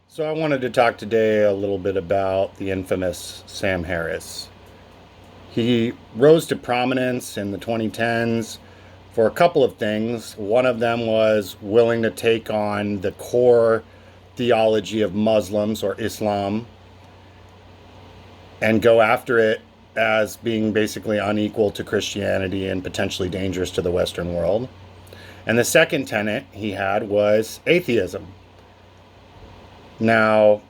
So I wanted to talk today a little bit about the infamous Sam Harris. He rose to prominence in the 2010s for a couple of things. One of them was willing to take on the core theology of Muslims or Islam and go after it as being basically unequal to Christianity and potentially dangerous to the Western world. And the second tenet he had was atheism. Now,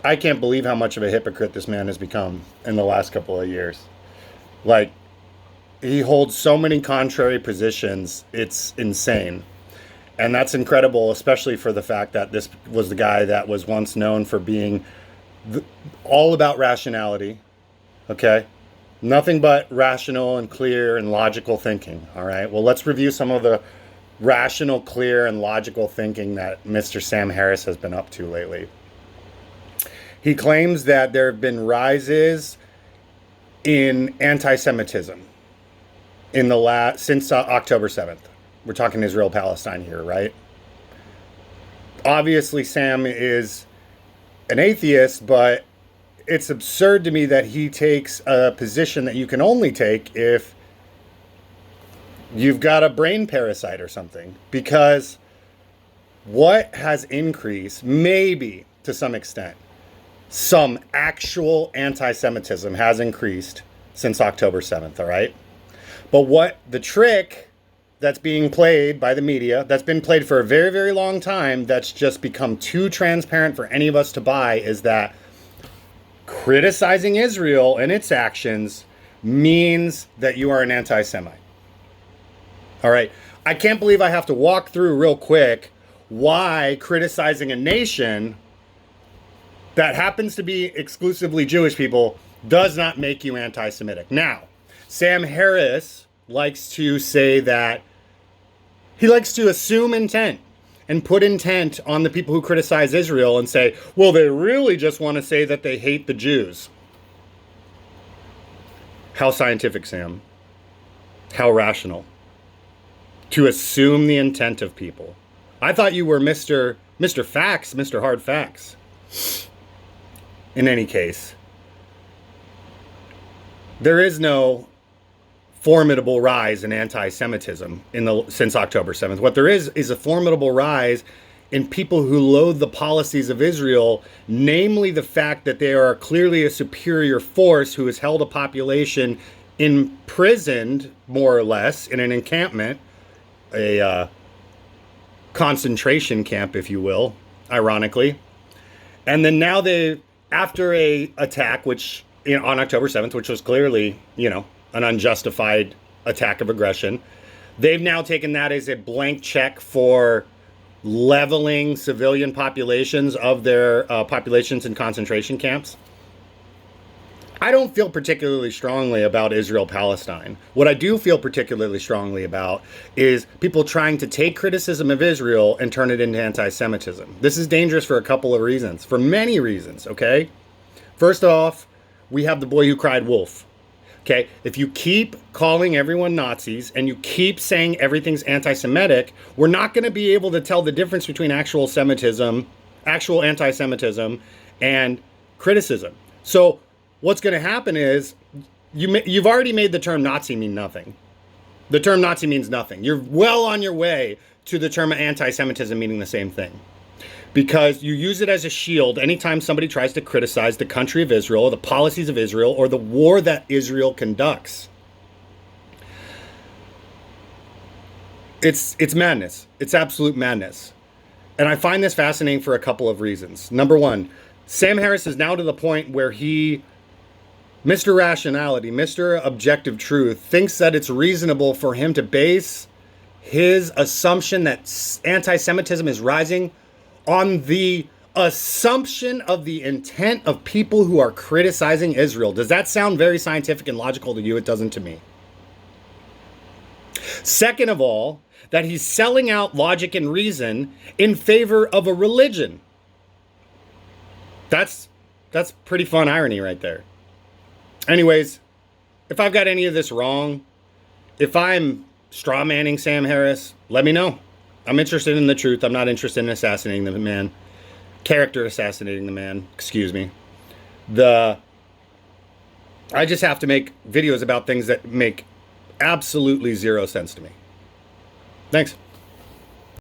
I can't believe how much of a hypocrite this man has become in the last couple of years. Like, he holds so many contrary positions, it's insane. And that's incredible, especially for the fact that this was the guy that was once known for being all about rationality, okay? Nothing but rational and clear and logical thinking, all right? Well, let's review some of the rational, clear, and logical thinking that Mr. Sam Harris has been up to lately. He claims that there have been rises in anti-Semitism since October 7th. We're talking Israel-Palestine here, right? Obviously, Sam is an atheist, but it's absurd to me that he takes a position that you can only take if you've got a brain parasite or something. Because what has increased, maybe to some extent, some actual anti-Semitism has increased since October 7th, all right? But what the trick that's being played by the media, that's been played for a very, very long time, that's just become too transparent for any of us to buy, is that criticizing Israel and its actions means that you are an anti-Semite. All right. I can't believe I have to walk through real quick why criticizing a nation that happens to be exclusively Jewish people does not make you anti-Semitic. Now, Sam Harris likes to say that he likes to assume intent and put intent on the people who criticize Israel and say, well, they really just want to say that they hate the Jews. How scientific, Sam? How rational? To assume the intent of people. I thought you were Mr. Facts, Mr. Hard Facts. In any case, there is no formidable rise in anti-Semitism since October 7th. What there is a formidable rise in people who loathe the policies of Israel, namely the fact that they are clearly a superior force who has held a population imprisoned, more or less, in an encampment, a concentration camp, if you will, ironically. And then now after a attack, which on October 7th, which was clearly, an unjustified attack of aggression, they've now taken that as a blank check for leveling civilian populations of their populations in concentration camps. I don't feel particularly strongly about Israel-Palestine. What I do feel particularly strongly about is people trying to take criticism of Israel and turn it into anti-Semitism. This is dangerous for a couple of reasons, for many reasons, okay? First off, we have the boy who cried wolf. Okay, if you keep calling everyone Nazis and you keep saying everything's anti-Semitic, we're not going to be able to tell the difference between actual anti-Semitism, and criticism. So what's going to happen is you've already made the term Nazi mean nothing. The term Nazi means nothing. You're well on your way to the term anti-Semitism meaning the same thing. Because you use it as a shield anytime somebody tries to criticize the country of Israel or the policies of Israel or the war that Israel conducts. It's madness. It's absolute madness. And I find this fascinating for a couple of reasons. Number one, Sam Harris is now to the point where Mr. Rationality, Mr. Objective Truth, thinks that it's reasonable for him to base his assumption that anti-Semitism is rising on the assumption of the intent of people who are criticizing Israel. Does that sound very scientific and logical to you? It doesn't to me. Second of all, that he's selling out logic and reason in favor of a religion. That's pretty fun irony right there. Anyways, if I've got any of this wrong, if I'm straw manning Sam Harris, let me know. I'm interested in the truth. I'm not interested in assassinating the man. character assassinating the man, excuse me. I just have to make videos about things that make absolutely zero sense to me. Thanks.